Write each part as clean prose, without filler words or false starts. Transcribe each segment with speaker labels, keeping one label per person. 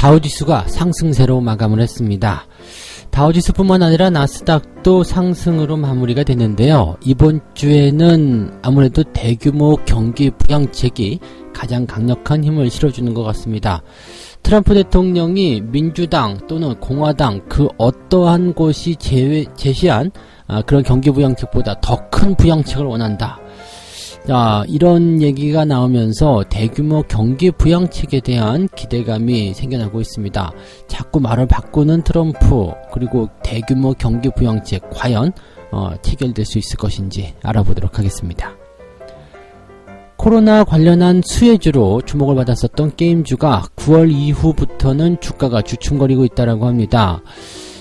Speaker 1: 다우지수가 상승세로 마감을 했습니다. 다우지수뿐만 아니라 나스닥도 상승으로 마무리가 됐는데요. 이번 주에는 아무래도 대규모 경기 부양책이 가장 강력한 힘을 실어주는 것 같습니다. 트럼프 대통령이 민주당 또는 공화당 그 어떠한 곳이 제시한 그런 경기 부양책보다 더 큰 부양책을 원한다. 자, 이런 얘기가 나오면서 대규모 경기 부양책에 대한 기대감이 생겨나고 있습니다. 자꾸 말을 바꾸는 트럼프, 그리고 대규모 경기 부양책 과연 체결될 수 있을 것인지 알아보도록 하겠습니다. 코로나 관련한 수혜주로 주목을 받았었던 게임주가 9월 이후부터는 주가가 주춤거리고 있다고 합니다.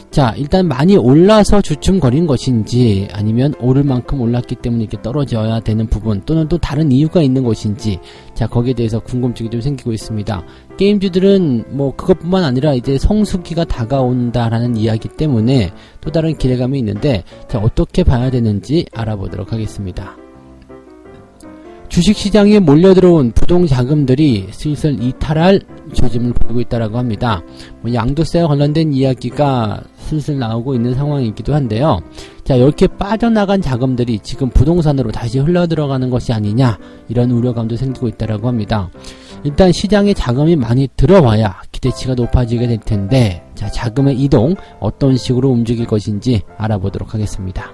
Speaker 1: 자, 일단 많이 올라서 주춤거린 것인지 아니면 오를 만큼 올랐기 때문에 이렇게 떨어져야 되는 부분 또는 또 다른 이유가 있는 것인지, 자, 거기에 대해서 궁금증이 좀 생기고 있습니다. 게임주들은 뭐 그것뿐만 아니라 이제 성수기가 다가온다라는 이야기 때문에 또 다른 기대감이 있는데, 자, 어떻게 봐야 되는지 알아보도록 하겠습니다. 주식시장에 몰려들어온 부동자금들이 슬슬 이탈할 조짐을 보이고 있다고 합니다. 양도세와 관련된 이야기가 슬슬 나오고 있는 상황이기도 한데요. 자, 이렇게 빠져나간 자금들이 지금 부동산으로 다시 흘러들어가는 것이 아니냐, 이런 우려감도 생기고 있다고 합니다. 일단 시장에 자금이 많이 들어와야 기대치가 높아지게 될 텐데, 자, 자금의 이동 어떤 식으로 움직일 것인지 알아보도록 하겠습니다.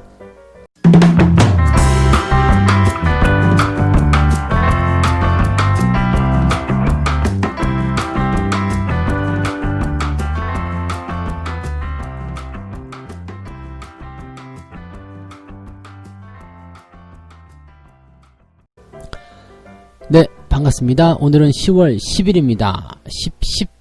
Speaker 1: 네, 반갑습니다. 오늘은 10월 10일입니다. 10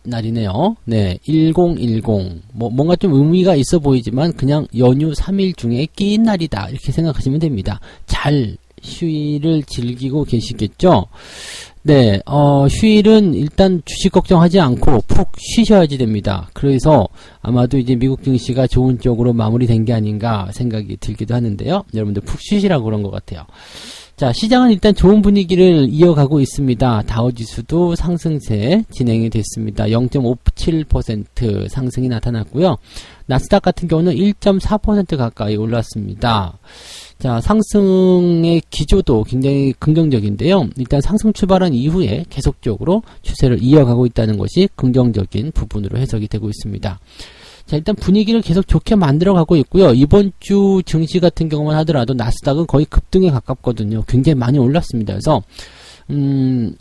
Speaker 1: 날이네요. 네, 1010. 뭔가 좀 의미가 있어 보이지만 그냥 연휴 3일 중에 끼인 날이다, 이렇게 생각하시면 됩니다. 잘 휴일을 즐기고 계시겠죠? 네, 휴일은 일단 주식 걱정하지 않고 푹 쉬셔야지 됩니다. 그래서 아마도 이제 미국 증시가 좋은 쪽으로 마무리된 게 아닌가 생각이 들기도 하는데요. 여러분들 푹 쉬시라고 그런 것 같아요. 자, 시장은 일단 좋은 분위기를 이어가고 있습니다. 다우지수도 상승세 진행이 됐습니다. 0.57% 상승이 나타났고요. 나스닥 같은 경우는 1.4% 가까이 올랐습니다. 자, 상승의 기조도 굉장히 긍정적인데요. 일단 상승 출발한 이후에 계속적으로 추세를 이어가고 있다는 것이 긍정적인 부분으로 해석이 되고 있습니다. 자, 일단 분위기를 계속 좋게 만들어가고 있고요. 이번 주 증시 같은 경우만 하더라도 나스닥은 거의 급등에 가깝거든요. 굉장히 많이 올랐습니다. 그래서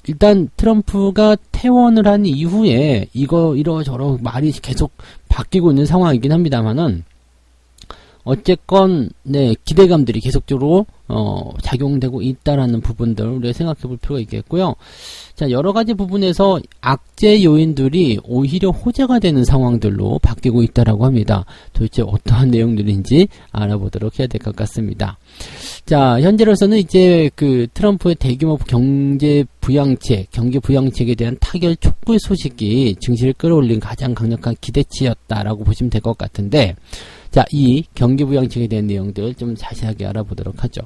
Speaker 1: 일단 트럼프가 퇴원을 한 이후에 이러저러 말이 계속 바뀌고 있는 상황이긴 합니다만은, 어쨌건 네, 기대감들이 계속적으로 작용되고 있다라는 부분들을 우리가 생각해 볼 필요가 있겠고요. 자, 여러 가지 부분에서 악재 요인들이 오히려 호재가 되는 상황들로 바뀌고 있다라고 합니다. 도대체 어떠한 내용들인지 알아보도록 해야 될 것 같습니다. 자, 현재로서는 이제 그 트럼프의 대규모 경기 부양책에 대한 타결 촉구 소식이 증시를 끌어올린 가장 강력한 기대치였다라고 보시면 될 것 같은데, 자, 이 경기 부양책에 대한 내용들 좀 자세하게 알아보도록 하죠.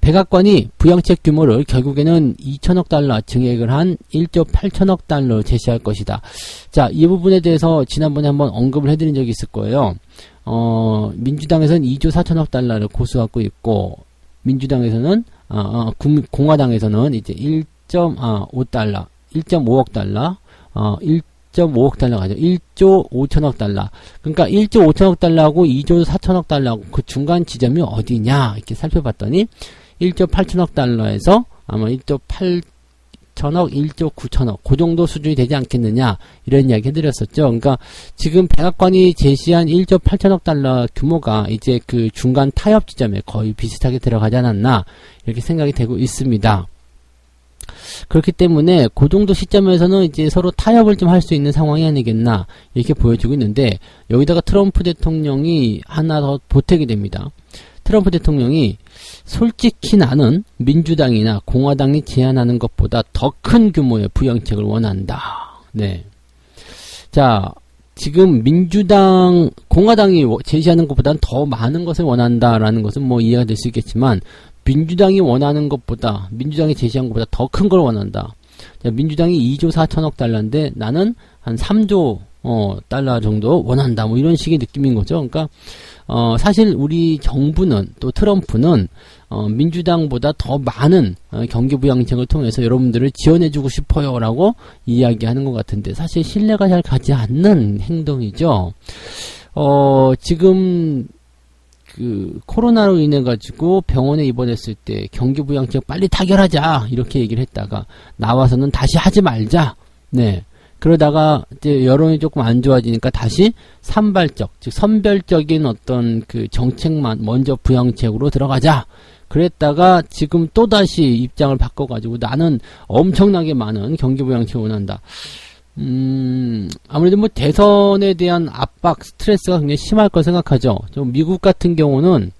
Speaker 1: 백악관이 부양책 규모를 결국에는 2천억 달러 증액을 한 1조 8천억 달러 제시할 것이다. 자, 이 부분에 대해서 지난번에 한번 언급을 해드린 적이 있을 거예요. 민주당에서는 2조 4천억 달러를 고수하고 있고, 민주당에서는 공화당에서는 이제 1.5달러, 1.5억 달러, 1.5억 달러가 아니죠. 1조 5천억 달러. 그러니까 1조 5천억 달러하고 2조 4천억 달러하고 그 중간 지점이 어디냐, 이렇게 살펴봤더니 1조 8천억 달러에서 아마 1조 8천억, 1조 9천억 그 정도 수준이 되지 않겠느냐, 이런 이야기 해드렸었죠. 그러니까 지금 백악관이 제시한 1조 8천억 달러 규모가 이제 그 중간 타협 지점에 거의 비슷하게 들어가지 않았나, 이렇게 생각이 되고 있습니다. 그렇기 때문에 그 정도 시점에서는 이제 서로 타협을 좀 할 수 있는 상황이 아니겠나, 이렇게 보여지고 있는데, 여기다가 트럼프 대통령이 하나 더 보태게 됩니다. 트럼프 대통령이 솔직히 나는 민주당이나 공화당이 제안하는 것보다 더 큰 규모의 부양책을 원한다. 네. 자, 지금 공화당이 제시하는 것보다는 더 많은 것을 원한다라는 것은 뭐 이해가 될 수 있겠지만, 민주당이 원하는 것보다, 민주당이 제시한 것보다 더 큰 걸 원한다. 자, 민주당이 2조 4천억 달러인데 나는 한 3조 달러 정도 원한다. 뭐 이런 식의 느낌인 거죠. 그러니까 사실 우리 정부는 또 트럼프는 민주당보다 더 많은 경기 부양책을 통해서 여러분들을 지원해주고 싶어요라고 이야기하는 것 같은데 사실 신뢰가 잘 가지 않는 행동이죠. 지금 그 코로나로 인해 가지고 병원에 입원했을 때 경기 부양책 빨리 타결하자 이렇게 얘기를 했다가 나와서는 다시 하지 말자. 네. 그러다가 이제 여론이 조금 안 좋아지니까 다시 산발적, 즉 선별적인 어떤 그 정책만 먼저 부양책으로 들어가자. 그랬다가 지금 또다시 입장을 바꿔가지고 나는 엄청나게 많은 경기 부양책을 원한다. 아무래도 뭐 대선에 대한 압박, 스트레스가 굉장히 심할 거 생각하죠. 좀 미국 같은 경우는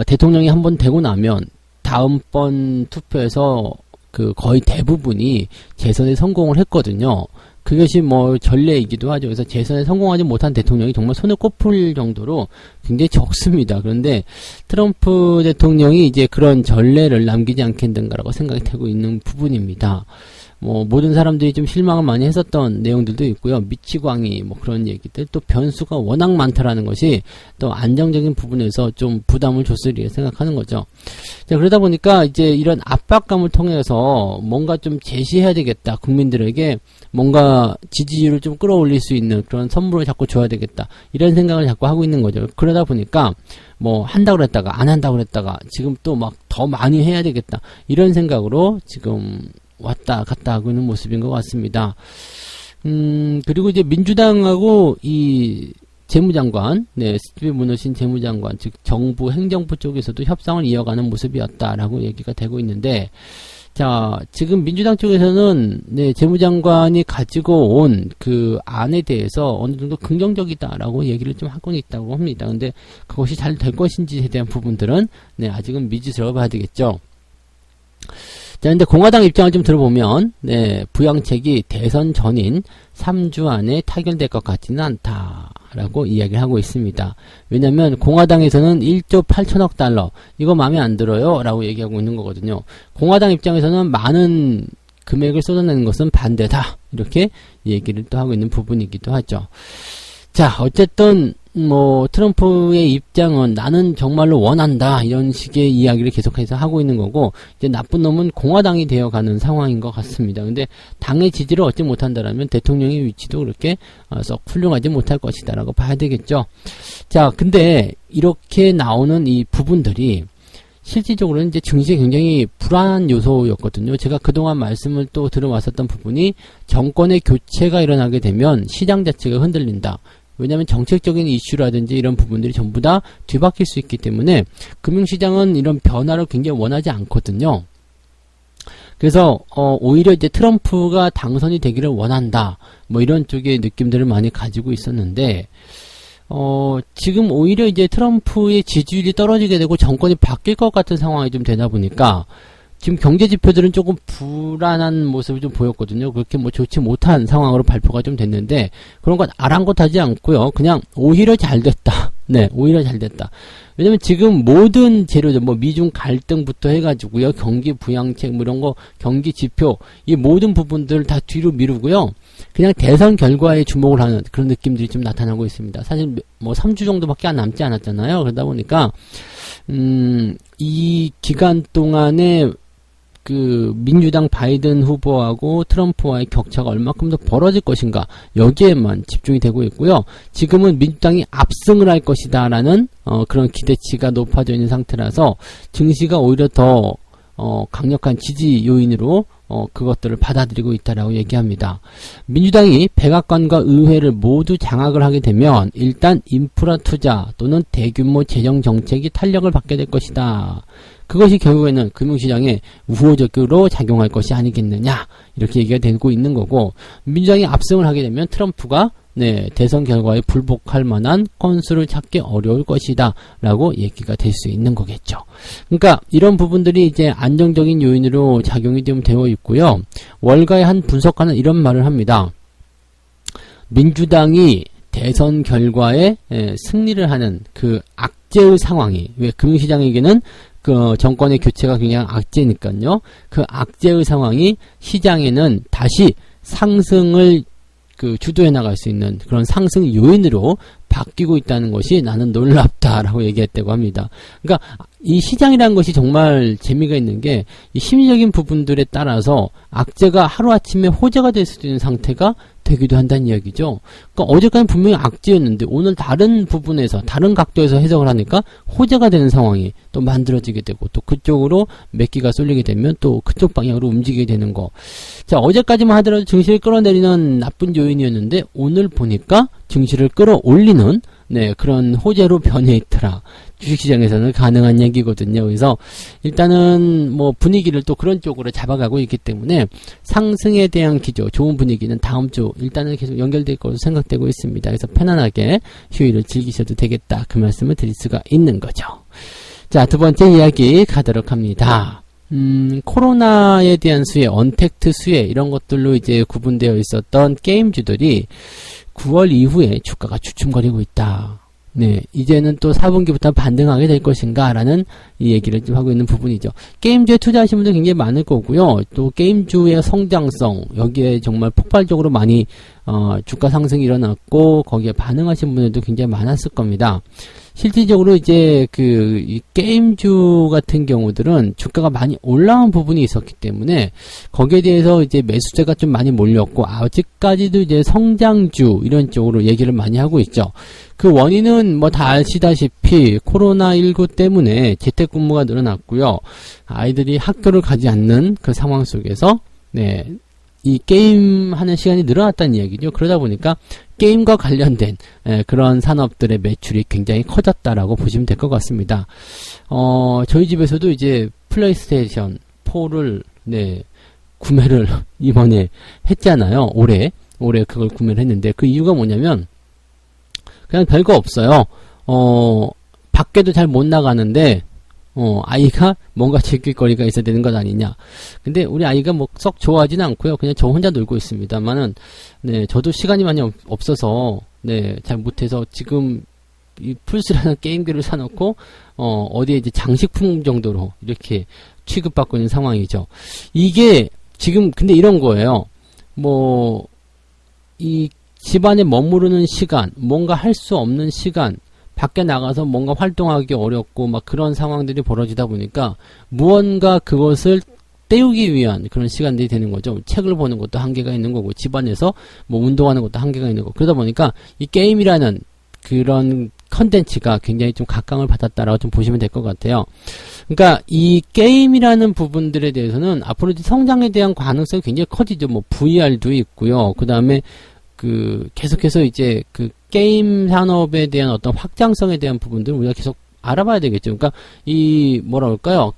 Speaker 1: 대통령이 한번 되고 나면 다음번 투표에서 그 거의 대부분이 재선에 성공을 했거든요. 그것이 뭐 전례이기도 하죠. 그래서 재선에 성공하지 못한 대통령이 정말 손에 꼽을 정도로 굉장히 적습니다. 그런데 트럼프 대통령이 이제 그런 전례를 남기지 않겠는가라고 생각이 되고 있는 부분입니다. 뭐 모든 사람들이 좀 실망을 많이 했었던 내용들도 있고요. 미치광이 뭐 그런 얘기들, 또 변수가 워낙 많다라는 것이 또 안정적인 부분에서 좀 부담을 줬으리라 생각하는 거죠. 자, 그러다 보니까 이제 이런 압박감을 통해서 뭔가 좀 제시해야 되겠다. 국민들에게 뭔가 지지율을 좀 끌어올릴 수 있는 그런 선물을 자꾸 줘야 되겠다. 이런 생각을 자꾸 하고 있는 거죠. 그러다 보니까 뭐 한다고 그랬다가 안 한다고 그랬다가 지금 또 막 더 많이 해야 되겠다. 이런 생각으로 지금 왔다 갔다 하고 있는 모습인 것 같습니다. 그리고 이제 민주당하고 이 재무장관, 스티브 무너신 재무장관, 즉 정부 행정부 쪽에서도 협상을 이어가는 모습이었다라고 얘기가 되고 있는데, 자, 지금 민주당 쪽에서는 재무장관이 가지고 온 그 안에 대해서 어느 정도 긍정적이다라고 얘기를 좀 하고 있다고 합니다. 근데 그것이 잘 될 것인지에 대한 부분들은 아직은 미지수라고 봐야 되겠죠. 자, 근데 공화당 입장을 좀 들어보면, 부양책이 대선 전인 3주 안에 타결될 것 같지는 않다라고 이야기를 하고 있습니다. 왜냐면 공화당에서는 1조 8천억 달러, 이거 마음에 안 들어요 라고 얘기하고 있는 거거든요. 공화당 입장에서는 많은 금액을 쏟아내는 것은 반대다, 이렇게 얘기를 또 하고 있는 부분이기도 하죠. 자, 어쨌든 뭐 트럼프의 입장은 나는 정말로 원한다, 이런 식의 이야기를 계속해서 하고 있는 거고, 이제 나쁜 놈은 공화당이 되어가는 상황인 것 같습니다. 근데 당의 지지를 얻지 못한다라면 대통령의 위치도 그렇게 썩 훌륭하지 못할 것이다 라고 봐야 되겠죠. 자, 근데 이렇게 나오는 이 부분들이 실질적으로는 이제 증시에 굉장히 불안한 요소였거든요. 제가 그동안 말씀을 또 들어왔었던 부분이, 정권의 교체가 일어나게 되면 시장 자체가 흔들린다. 왜냐하면 정책적인 이슈라든지 이런 부분들이 전부 다 뒤바뀔 수 있기 때문에 금융시장은 이런 변화를 굉장히 원하지 않거든요. 그래서 오히려 이제 트럼프가 당선이 되기를 원한다, 뭐 이런 쪽의 느낌들을 많이 가지고 있었는데, 지금 오히려 이제 트럼프의 지지율이 떨어지게 되고 정권이 바뀔 것 같은 상황이 좀 되다 보니까 지금 경제 지표들은 조금 불안한 모습을 좀 보였거든요. 그렇게 뭐 좋지 못한 상황으로 발표가 좀 됐는데, 그런 건 아랑곳하지 않고요. 그냥 오히려 잘 됐다. 오히려 잘 됐다. 왜냐면 지금 모든 재료들, 뭐 미중 갈등부터 해가지고요, 경기 부양책, 뭐 이런 거, 경기 지표, 이 모든 부분들 다 뒤로 미루고요, 그냥 대선 결과에 주목을 하는 그런 느낌들이 좀 나타나고 있습니다. 사실 뭐 3주 정도밖에 남지 않았잖아요. 그러다 보니까 이 기간 동안에 그 민주당 바이든 후보하고 트럼프와의 격차가 얼마큼 더 벌어질 것인가, 여기에만 집중이 되고 있고요. 지금은 민주당이 압승을 할 것이다 라는 그런 기대치가 높아져 있는 상태라서 증시가 오히려 더 강력한 지지 요인으로 그것들을 받아들이고 있다라고 얘기합니다. 민주당이 백악관과 의회를 모두 장악을 하게 되면 일단 인프라 투자 또는 대규모 재정 정책이 탄력을 받게 될 것이다. 그것이 결국에는 금융시장에 우호적으로 작용할 것이 아니겠느냐, 이렇게 얘기가 되고 있는 거고, 민주당이 압승을 하게 되면 트럼프가 대선 결과에 불복할 만한 건수를 찾기 어려울 것이다 라고 얘기가 될 수 있는 거겠죠. 그러니까 이런 부분들이 이제 안정적인 요인으로 작용이 좀 되어 있고요. 월가의 한 분석가는 이런 말을 합니다. 민주당이 대선 결과에 승리를 하는 그 악재의 상황이, 왜 금융시장에게는 그 정권의 교체가 그냥 악재니까요. 그 악재의 상황이 시장에는 다시 상승을 그 주도해 나갈 수 있는 그런 상승 요인으로 바뀌고 있다는 것이 나는 놀랍다라고 얘기했다고 합니다. 그러니까 이 시장이라는 것이 정말 재미가 있는 게 이 심리적인 부분들에 따라서 악재가 하루아침에 호재가 될 수도 있는 상태가 되기도 한다는 이야기죠. 그러니까 어제까지는 분명히 악재였는데 오늘 다른 부분에서 다른 각도에서 해석을 하니까 호재가 되는 상황이 또 만들어지게 되고 또 그쪽으로 매기가 쏠리게 되면 또 그쪽 방향으로 움직이게 되는 거. 자, 어제까지만 하더라도 증시를 끌어내리는 나쁜 요인이었는데 오늘 보니까 증시를 끌어올리는 그런 호재로 변해 있더라. 주식시장에서는 가능한 얘기거든요. 그래서 일단은 뭐 분위기를 또 그런 쪽으로 잡아가고 있기 때문에 상승에 대한 기조, 좋은 분위기는 다음 주 일단은 계속 연결될 것으로 생각되고 있습니다. 그래서 편안하게 휴일을 즐기셔도 되겠다. 그 말씀을 드릴 수가 있는 거죠. 자, 두 번째 이야기 가도록 합니다. 코로나에 대한 수혜, 언택트 수혜 이런 것들로 이제 구분되어 있었던 게임주들이 9월 이후에 주가가 주춤거리고 있다. 네, 이제는 또 4분기부터 반등하게 될 것인가 라는 이 얘기를 좀 하고 있는 부분이죠. 게임주에 투자하신 분들 굉장히 많을 거고요. 또 게임주의 성장성, 여기에 정말 폭발적으로 많이 주가 상승이 일어났고 거기에 반응하신 분들도 굉장히 많았을 겁니다. 실질적으로 이제 이 게임주 같은 경우들은 주가가 많이 올라온 부분이 있었기 때문에 거기에 대해서 이제 매수세가 좀 많이 몰렸고 아직까지도 이제 성장주 이런 쪽으로 얘기를 많이 하고 있죠. 그 원인은 뭐 다 아시다시피 코로나19 때문에 재택근무가 늘어났고요. 아이들이 학교를 가지 않는 그 상황 속에서 이 게임 하는 시간이 늘어났다는 이야기죠. 그러다 보니까 게임과 관련된 그런 산업들의 매출이 굉장히 커졌다라고 보시면 될 것 같습니다. 저희 집에서도 이제 플레이스테이션 4를 구매를 이번에 했잖아요. 올해 그걸 구매를 했는데 그 이유가 뭐냐면 그냥 별거 없어요. 밖에도 잘 못 나가는데 아이가 뭔가 즐길 거리가 있어야 되는 것 아니냐. 근데 우리 아이가 뭐 썩 좋아하지는 않고요. 그냥 저 혼자 놀고 있습니다만은, 저도 시간이 많이 없어서, 잘 못해서 지금 이 플스라는 게임기를 사놓고, 어디에 이제 장식품 정도로 이렇게 취급받고 있는 상황이죠. 이게 지금 근데 이런 거예요. 뭐, 이 집안에 머무르는 시간, 뭔가 할 수 없는 시간, 밖에 나가서 뭔가 활동하기 어렵고 막 그런 상황들이 벌어지다 보니까 무언가 그것을 때우기 위한 그런 시간들이 되는 거죠. 책을 보는 것도 한계가 있는 거고 집안에서 뭐 운동하는 것도 한계가 있는 거고 그러다 보니까 이 게임이라는 그런 컨텐츠가 굉장히 좀 각광을 받았다라고 좀 보시면 될 것 같아요. 그러니까 이 게임이라는 부분들에 대해서는 앞으로 성장에 대한 가능성이 굉장히 커지죠. 뭐 VR도 있고요. 그 다음에 계속해서 이제 게임 산업에 대한 어떤 확장성에 대한 부분들을 우리가 계속 알아봐야 되겠죠. 그러니까 뭐라 그럴까요?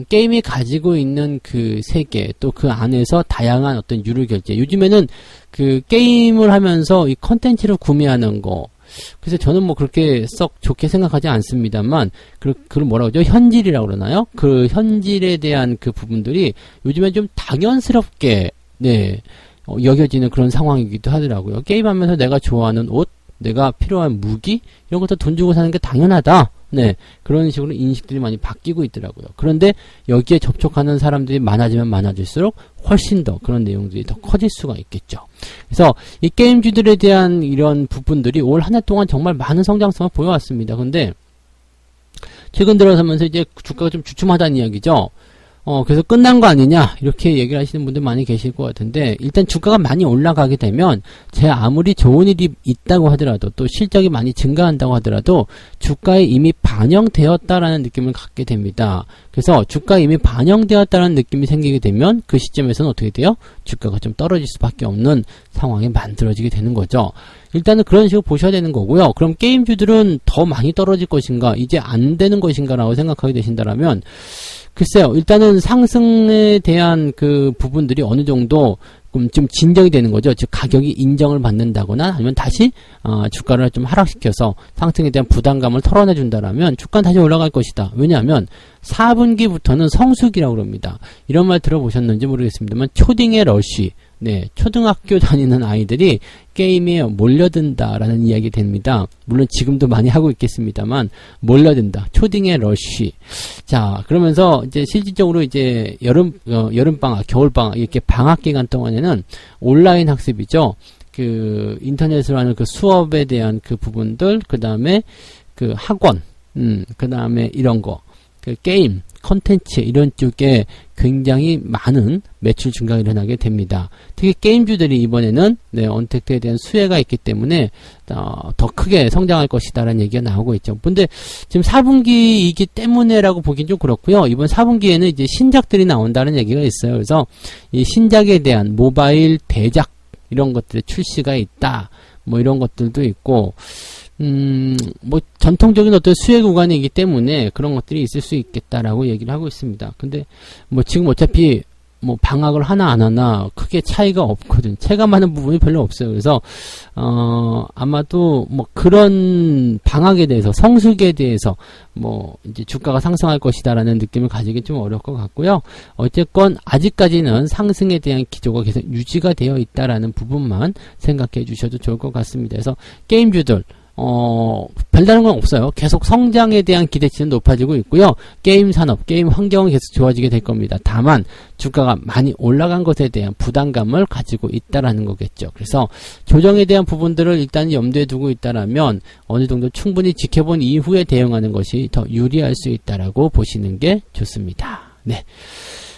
Speaker 1: 게임이 가지고 있는 그 세계, 또 그 안에서 다양한 어떤 유료 결제. 요즘에는 게임을 하면서 이 컨텐츠를 구매하는 거. 그래서 저는 뭐 그렇게 썩 좋게 생각하지 않습니다만, 그걸 뭐라 그러죠? 현질이라고 그러나요? 그 현질에 대한 그 부분들이 요즘에 좀 당연스럽게, 여겨지는 그런 상황이기도 하더라고요. 게임하면서 내가 좋아하는 옷, 내가 필요한 무기, 이런 것도 돈 주고 사는 게 당연하다. 그런 식으로 인식들이 많이 바뀌고 있더라고요. 그런데 여기에 접촉하는 사람들이 많아지면 많아질수록 훨씬 더 그런 내용들이 더 커질 수가 있겠죠. 그래서 이 게임주들에 대한 이런 부분들이 올 한 해 동안 정말 많은 성장성을 보여왔습니다. 근데 최근 들어서면서 이제 주가가 좀 주춤하다는 이야기죠. 그래서 끝난 거 아니냐 이렇게 얘기를 하시는 분들 많이 계실 것 같은데 일단 주가가 많이 올라가게 되면 아무리 좋은 일이 있다고 하더라도 또 실적이 많이 증가한다고 하더라도 주가에 이미 반영되었다라는 느낌을 갖게 됩니다. 그래서 주가에 이미 반영되었다는 느낌이 생기게 되면 그 시점에서는 어떻게 돼요? 주가가 좀 떨어질 수밖에 없는 상황이 만들어지게 되는 거죠. 일단은 그런 식으로 보셔야 되는 거고요. 그럼 게임주들은 더 많이 떨어질 것인가 이제 안 되는 것인가 라고 생각하게 되신다면 글쎄요. 일단은 상승에 대한 그 부분들이 어느 정도 좀 진정이 되는 거죠. 즉 가격이 인정을 받는다거나 아니면 다시 주가를 좀 하락시켜서 상승에 대한 부담감을 털어내 준다라면 주가는 다시 올라갈 것이다. 왜냐하면 4분기부터는 성수기라고 그럽니다. 이런 말 들어보셨는지 모르겠습니다만 초딩의 러쉬, 초등학교 다니는 아이들이 게임에 몰려든다라는 이야기 됩니다. 물론 지금도 많이 하고 있겠습니다만 몰려든다. 초딩의 러쉬. 자, 그러면서 이제 실질적으로 이제 여름방학, 겨울방학 이렇게 방학 기간 동안에는 온라인 학습이죠. 그 인터넷으로 하는 그 수업에 대한 그 부분들, 그 다음에 그 학원, 그 다음에 이런 거, 그 게임, 컨텐츠 이런 쪽에 굉장히 많은 매출 증가가 일어나게 됩니다. 특히 게임주들이 이번에는 언택트에 대한 수혜가 있기 때문에 더 크게 성장할 것이다라는 얘기가 나오고 있죠. 근데 지금 4분기이기 때문에라고 보긴 좀 그렇고요. 이번 4분기에는 이제 신작들이 나온다는 얘기가 있어요. 그래서 이 신작에 대한 모바일 대작 이런 것들의 출시가 있다. 뭐 이런 것들도 있고 뭐 전통적인 어떤 수혜 구간이기 때문에 그런 것들이 있을 수 있겠다라고 얘기를 하고 있습니다. 근데 뭐 지금 어차피 뭐 방학을 하나 안 하나 크게 차이가 없거든. 체감하는 부분이 별로 없어요. 그래서 아마도 뭐 그런 방학에 대해서 성수기에 대해서 뭐 이제 주가가 상승할 것이다라는 느낌을 가지기 좀 어려울 것 같고요. 어쨌건 아직까지는 상승에 대한 기조가 계속 유지가 되어 있다라는 부분만 생각해 주셔도 좋을 것 같습니다. 그래서 게임주들 별다른 건 없어요. 계속 성장에 대한 기대치는 높아지고 있고요. 게임 산업, 게임 환경은 계속 좋아지게 될 겁니다. 다만 주가가 많이 올라간 것에 대한 부담감을 가지고 있다라는 거겠죠. 그래서 조정에 대한 부분들을 일단 염두에 두고 있다라면 어느 정도 충분히 지켜본 이후에 대응하는 것이 더 유리할 수 있다라고 보시는 게 좋습니다. 네.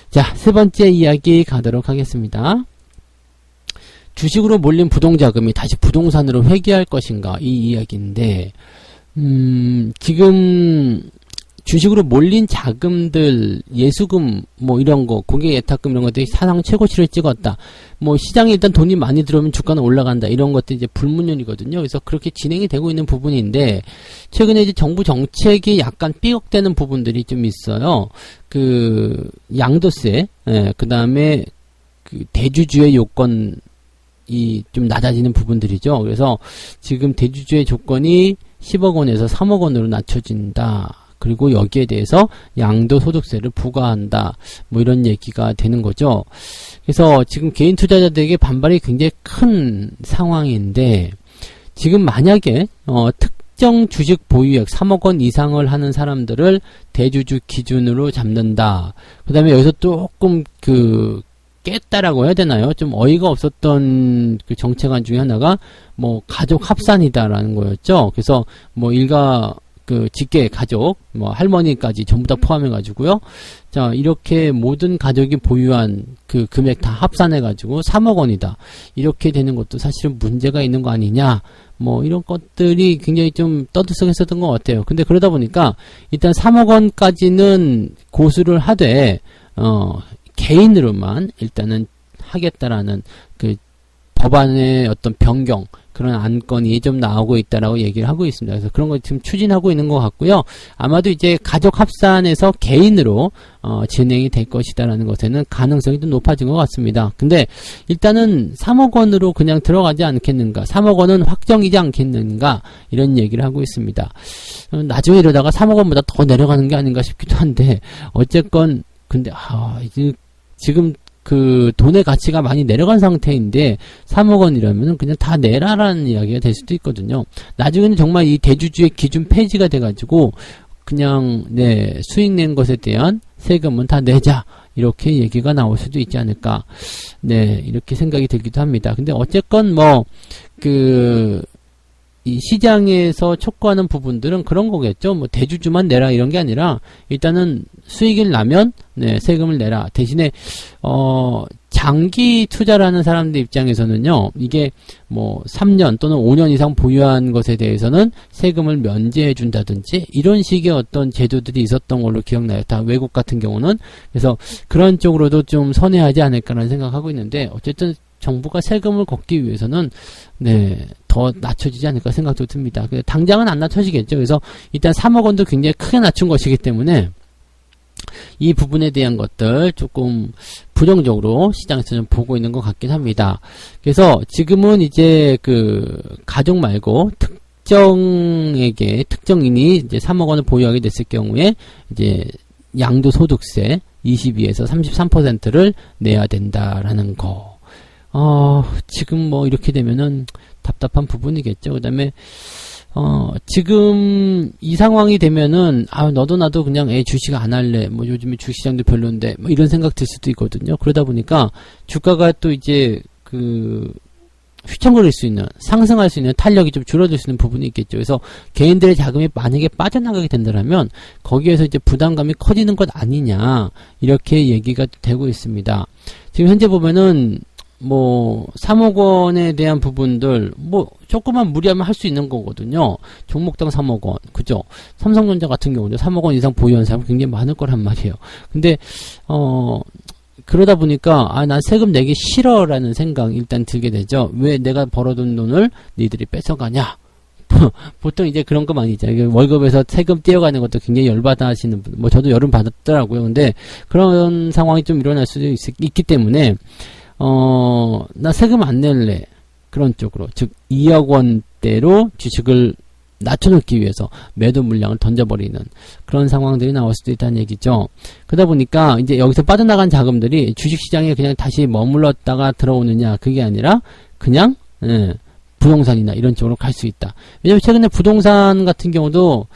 Speaker 1: 자, 세 번째 이야기 가도록 하겠습니다. 주식으로 몰린 부동자금이 다시 부동산으로 회귀할 것인가 이 이야기인데 지금 주식으로 몰린 자금들 예수금 뭐 이런 거 고객 예탁금 이런 것들이 사상 최고치를 찍었다. 뭐 시장에 일단 돈이 많이 들어오면 주가는 올라간다. 이런 것들이 이제 불문율이거든요. 그래서 그렇게 진행이 되고 있는 부분인데 최근에 이제 정부 정책이 약간 삐걱대는 부분들이 좀 있어요. 그 양도세, 그 다음에 그 대주주의 요건 이 좀 낮아지는 부분들이죠. 그래서 지금 대주주의 조건이 10억 원에서 3억 원으로 낮춰진다. 그리고 여기에 대해서 양도소득세를 부과한다. 뭐 이런 얘기가 되는 거죠. 그래서 지금 개인 투자자들에게 반발이 굉장히 큰 상황인데 지금 만약에 특정 주식 보유액 3억 원 이상을 하는 사람들을 대주주 기준으로 잡는다. 그 다음에 여기서 조금 깼다라고 해야 되나요? 좀 어이가 없었던 그 정책안 중에 하나가 뭐 가족 합산이다라는 거였죠. 그래서 뭐 일가 직계 가족, 뭐 할머니까지 전부 다 포함해 가지고요. 자, 이렇게 모든 가족이 보유한 그 금액 다 합산해 가지고 3억 원이다. 이렇게 되는 것도 사실은 문제가 있는 거 아니냐. 뭐 이런 것들이 굉장히 좀 떠들썩했었던 것 같아요. 근데 그러다 보니까 일단 3억 원까지는 고수를 하되 개인으로만 일단은 하겠다라는 그 법안의 어떤 변경 그런 안건이 좀 나오고 있다라고 얘기를 하고 있습니다. 그래서 그런 거 지금 추진하고 있는 것 같고요. 아마도 이제 가족 합산에서 개인으로 진행이 될 것이다라는 것에는 가능성이 좀 높아진 것 같습니다. 근데 일단은 3억 원으로 그냥 들어가지 않겠는가? 3억 원은 확정이지 않겠는가? 이런 얘기를 하고 있습니다. 나중에 이러다가 3억 원보다 더 내려가는 게 아닌가 싶기도 한데 어쨌건 근데 이제 지금 그 돈의 가치가 많이 내려간 상태인데 3억 원이라면 그냥 다 내라라는 이야기가 될 수도 있거든요. 나중에는 정말 이 대주주의 기준 폐지가 돼가지고 그냥 수익 낸 것에 대한 세금은 다 내자 이렇게 얘기가 나올 수도 있지 않을까 이렇게 생각이 들기도 합니다. 근데 어쨌건 이 시장에서 촉구하는 부분들은 그런 거겠죠. 뭐 대주주만 내라 이런 게 아니라 일단은 수익을 나면 세금을 내라. 대신에 장기 투자라는 사람들 입장에서는요. 이게 뭐 3년 또는 5년 이상 보유한 것에 대해서는 세금을 면제해 준다든지 이런 식의 어떤 제도들이 있었던 걸로 기억나요. 다 외국 같은 경우는. 그래서 그런 쪽으로도 좀 선회하지 않을까라는 생각하고 있는데 어쨌든 정부가 세금을 걷기 위해서는 더 낮춰지지 않을까 생각도 듭니다. 당장은 안 낮춰지겠죠. 그래서 일단 3억 원도 굉장히 크게 낮춘 것이기 때문에 이 부분에 대한 것들 조금 부정적으로 시장에서 좀 보고 있는 것 같긴 합니다. 그래서 지금은 이제 가족 말고 특정인이 이제 3억 원을 보유하게 됐을 경우에 이제 양도소득세 22에서 33%를 내야 된다라는 거. 지금 뭐 이렇게 되면은 답답한 부분이겠죠. 그 다음에 지금 이 상황이 되면은 너도 나도 그냥 주식 안 할래. 뭐 요즘에 주식시장도 별론데 뭐 이런 생각 들 수도 있거든요. 그러다 보니까 주가가 또 이제 휘청거릴 수 있는, 상승할 수 있는 탄력이 좀 줄어들 수 있는 부분이 있겠죠. 그래서 개인들의 자금이 만약에 빠져나가게 된다면 거기에서 이제 부담감이 커지는 것 아니냐, 이렇게 얘기가 되고 있습니다. 지금 현재 보면은 뭐 3억 원에 대한 부분들 뭐 조금만 무리하면 할 수 있는 거거든요. 종목당 3억 원, 그죠? 삼성전자 같은 경우는 3억 원 이상 보유한 사람 굉장히 많을 거란 말이에요. 근데 그러다 보니까 난 세금 내기 싫어라는 생각 일단 들게 되죠. 왜 내가 벌어둔 돈을 니들이 뺏어가냐? 보통 이제 그런 거 많이 있잖아요. 월급에서 세금 떼어가는 것도 굉장히 열받아 하시는 분, 뭐 저도 여름 받았더라고요. 근데 그런 상황이 좀 일어날 수도 있기 때문에 나 세금 안 낼래. 그런 쪽으로. 즉, 2억 원대로 주식을 낮춰놓기 위해서 매도 물량을 던져버리는 그런 상황들이 나올 수도 있다는 얘기죠. 그러다 보니까 이제 여기서 빠져나간 자금들이 주식시장에 그냥 다시 머물렀다가 들어오느냐, 그게 아니라 그냥, 부동산이나 이런 쪽으로 갈 수 있다. 왜냐면 최근에 부동산 같은 경우도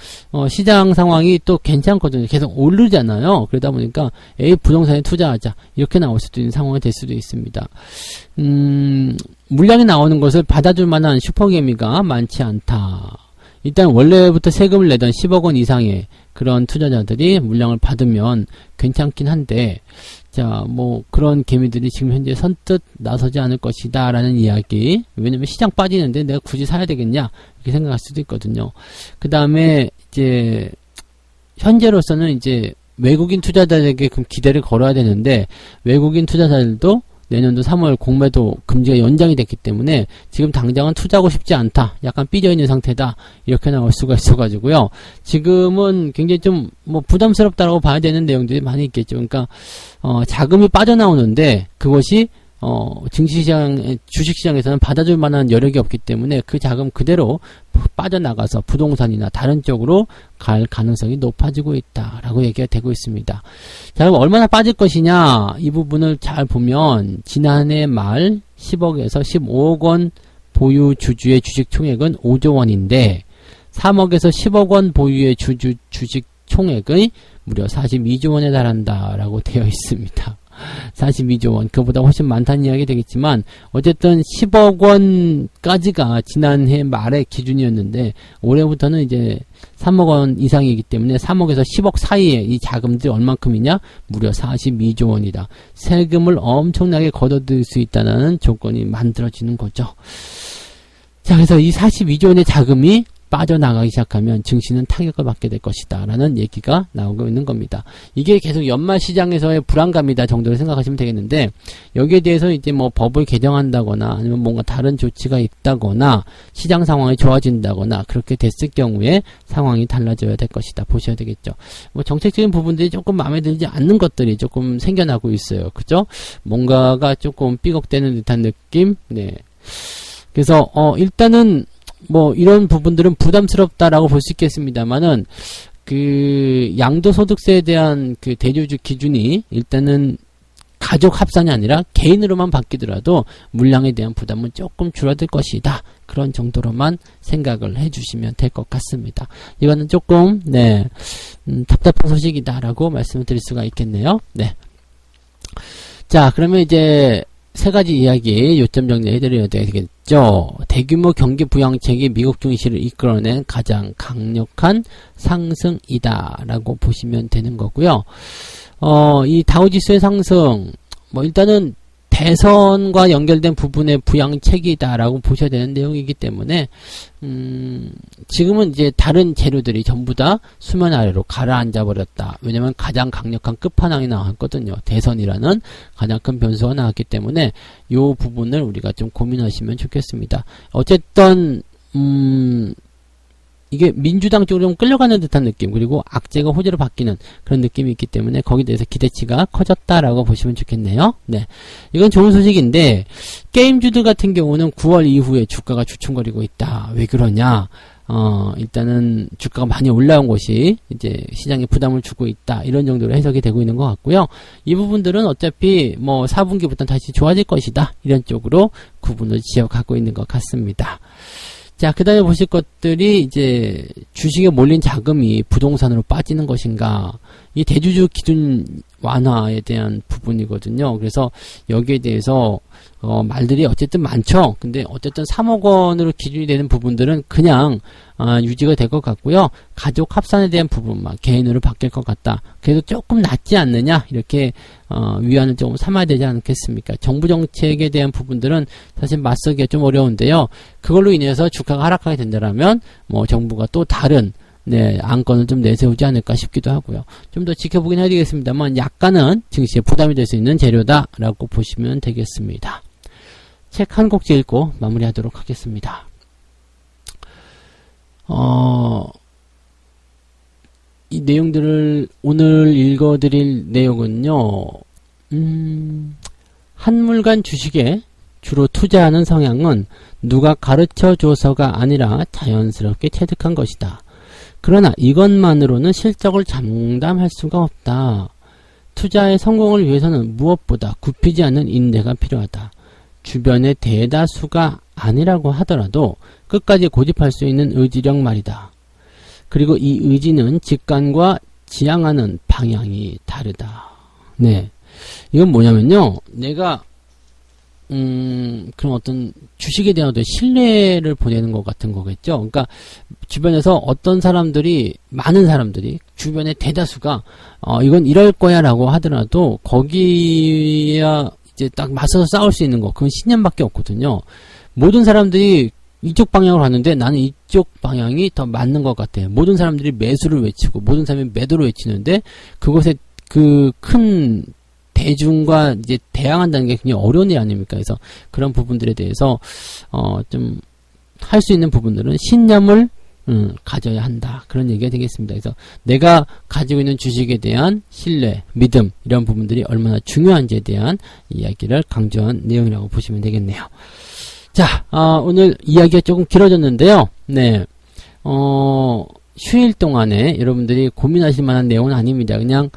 Speaker 1: 시장 상황이 또 괜찮거든요. 계속 오르잖아요. 그러다 보니까 부동산에 투자하자 이렇게 나올 수도 있는 상황이 될 수도 있습니다. 물량이 나오는 것을 받아줄 만한 슈퍼개미가 많지 않다. 일단 원래부터 세금을 내던 10억 원 이상의 그런 투자자들이 물량을 받으면 괜찮긴 한데, 자, 뭐 그런 개미들이 지금 현재 선뜻 나서지 않을 것이다 라는 이야기. 왜냐면 시장 빠지는데 내가 굳이 사야 되겠냐 이렇게 생각할 수도 있거든요. 그 다음에 이제 현재로서는 이제 외국인 투자자들에게 그 기대를 걸어야 되는데, 외국인 투자자들도 내년도 3월 공매도 금지가 연장이 됐기 때문에 지금 당장은 투자하고 싶지 않다, 약간 삐져있는 상태다, 이렇게 나올 수가 있어가지고요. 지금은 굉장히 좀 뭐 부담스럽다라고 봐야 되는 내용들이 많이 있겠죠. 그러니까 자금이 빠져나오는데 그것이 증시시장, 주식시장에서는 받아줄 만한 여력이 없기 때문에 그 자금 그대로 빠져나가서 부동산이나 다른 쪽으로 갈 가능성이 높아지고 있다라고 얘기가 되고 있습니다. 자, 그럼 얼마나 빠질 것이냐, 이 부분을 잘 보면 지난해 말 10억에서 15억 원 보유 주주의 주식 총액은 5조 원인데 3억에서 10억 원 보유의 주식 총액의 무려 42조 원에 달한다라고 되어 있습니다. 42조 원, 그보다 훨씬 많다는 이야기 되겠지만 어쨌든 10억 원까지가 지난해 말의 기준이었는데 올해부터는 이제 3억 원 이상이기 때문에 3억에서 10억 사이에 이 자금들이 얼만큼이냐? 무려 42조 원이다. 세금을 엄청나게 걷어들일 수 있다는 조건이 만들어지는 거죠. 자, 그래서 이 42조 원의 자금이 빠져나가기 시작하면 증시는 타격을 받게 될 것이다 라는 얘기가 나오고 있는 겁니다. 이게 계속 연말 시장에서의 불안감이다 정도로 생각하시면 되겠는데, 여기에 대해서 이제 뭐 법을 개정한다거나 아니면 뭔가 다른 조치가 있다거나 시장 상황이 좋아진다거나 그렇게 됐을 경우에 상황이 달라져야 될 것이다 보셔야 되겠죠. 뭐 정책적인 부분들이 조금 마음에 들지 않는 것들이 조금 생겨나고 있어요. 그죠? 뭔가가 조금 삐걱대는 듯한 느낌? 네. 그래서 일단은 뭐 이런 부분들은 부담스럽다라고 볼 수 있겠습니다만은 그 양도소득세에 대한 그 대조주 기준이 일단은 가족 합산이 아니라 개인으로만 바뀌더라도 물량에 대한 부담은 조금 줄어들 것이다, 그런 정도로만 생각을 해주시면 될 것 같습니다. 이거는 조금 답답한 소식이다라고 말씀을 드릴 수가 있겠네요. 네. 자, 그러면 이제 세 가지 이야기 요점 정리해드려야 되겠죠. 대규모 경기 부양책이 미국 증시를 이끌어낸 가장 강력한 상승이다라고 보시면 되는 거고요. 이 다우지수의 상승, 뭐 일단은 대선과 연결된 부분의 부양책이다라고 보셔야 되는 내용이기 때문에 지금은 이제 다른 재료들이 전부 다 수면 아래로 가라앉아 버렸다. 왜냐면 가장 강력한 끝판왕이 나왔거든요. 대선이라는 가장 큰 변수가 나왔기 때문에 이 부분을 우리가 좀 고민하시면 좋겠습니다. 어쨌든 이게 민주당 쪽으로 좀 끌려가는 듯한 느낌, 그리고 악재가 호재로 바뀌는 그런 느낌이 있기 때문에 거기에 대해서 기대치가 커졌다라고 보시면 좋겠네요. 네, 이건 좋은 소식인데 게임주들 같은 경우는 9월 이후에 주가가 주춤거리고 있다. 왜 그러냐? 일단은 주가가 많이 올라온 것이 이제 시장에 부담을 주고 있다, 이런 정도로 해석이 되고 있는 것 같고요. 이 부분들은 어차피 뭐 4분기부터 다시 좋아질 것이다, 이런 쪽으로 구분을 지어가고 있는 것 같습니다. 자, 그 다음에 보실 것들이 이제 주식에 몰린 자금이 부동산으로 빠지는 것인가, 이 대주주 기준 완화에 대한 부분이거든요. 그래서 여기에 대해서 말들이 어쨌든 많죠. 근데 어쨌든 3억 원으로 기준이 되는 부분들은 그냥 유지가 될 것 같고요. 가족 합산에 대한 부분만 개인으로 바뀔 것 같다. 그래도 조금 낫지 않느냐 이렇게 위안을 조금 삼아야 되지 않겠습니까? 정부 정책에 대한 부분들은 사실 맞서기가 좀 어려운데요. 그걸로 인해서 주가가 하락하게 된다면 뭐 정부가 또 다른 안건을 좀 내세우지 않을까 싶기도 하고요. 좀 더 지켜보긴 해야 되겠습니다만 약간은 증시에 부담이 될 수 있는 재료다라고 보시면 되겠습니다. 책 한 곡지 읽고 마무리하도록 하겠습니다. 이 내용들을 오늘 읽어드릴 내용은요. 한물간 주식에 주로 투자하는 성향은 누가 가르쳐줘서가 아니라 자연스럽게 체득한 것이다. 그러나 이것만으로는 실적을 장담할 수가 없다. 투자의 성공을 위해서는 무엇보다 굽히지 않는 인내가 필요하다. 주변의 대다수가 아니라고 하더라도 끝까지 고집할 수 있는 의지력 말이다. 그리고 이 의지는 직관과 지향하는 방향이 다르다. 네, 이건 뭐냐면요. 내가 그런 어떤 주식에 대한 어떤 신뢰를 보내는 것 같은 거겠죠. 그러니까 주변에서 어떤 사람들이, 많은 사람들이, 주변의 대다수가 이건 이럴 거야 라고 하더라도 거기야 이제 딱 맞서서 싸울 수 있는 거, 그건 신념밖에 없거든요. 모든 사람들이 이쪽 방향으로 갔는데 나는 이쪽 방향이 더 맞는 것 같아. 모든 사람들이 매수를 외치고 모든 사람이 매도를 외치는데 그것에 그 큰 대중과 이제 대항한다는 게 굉장히 어려운 일 아닙니까? 그래서 그런 부분들에 대해서 좀 할 수 있는 부분들은 신념을 가져야 한다. 그런 얘기가 되겠습니다. 그래서 내가 가지고 있는 주식에 대한 신뢰, 믿음 이런 부분들이 얼마나 중요한지에 대한 이야기를 강조한 내용이라고 보시면 되겠네요. 자, 오늘 이야기가 조금 길어졌는데요. 네, 휴일 동안에 여러분들이 고민하실 만한 내용은 아닙니다. 그냥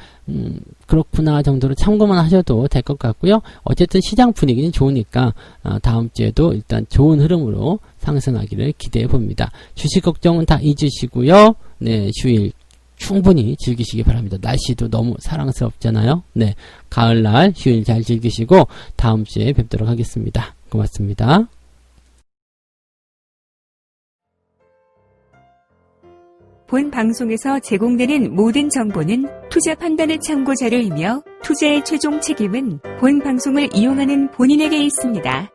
Speaker 1: 그렇구나 정도로 참고만 하셔도 될 것 같고요. 어쨌든 시장 분위기는 좋으니까 다음 주에도 일단 좋은 흐름으로 상승하기를 기대해 봅니다. 주식 걱정은 다 잊으시고요. 네, 휴일 충분히 즐기시기 바랍니다. 날씨도 너무 사랑스럽잖아요. 네, 가을날 휴일 잘 즐기시고 다음 주에 뵙도록 하겠습니다. 고맙습니다.
Speaker 2: 본 방송에서 제공되는 모든 정보는 투자 판단의 참고 자료이며 투자의 최종 책임은 본 방송을 이용하는 본인에게 있습니다.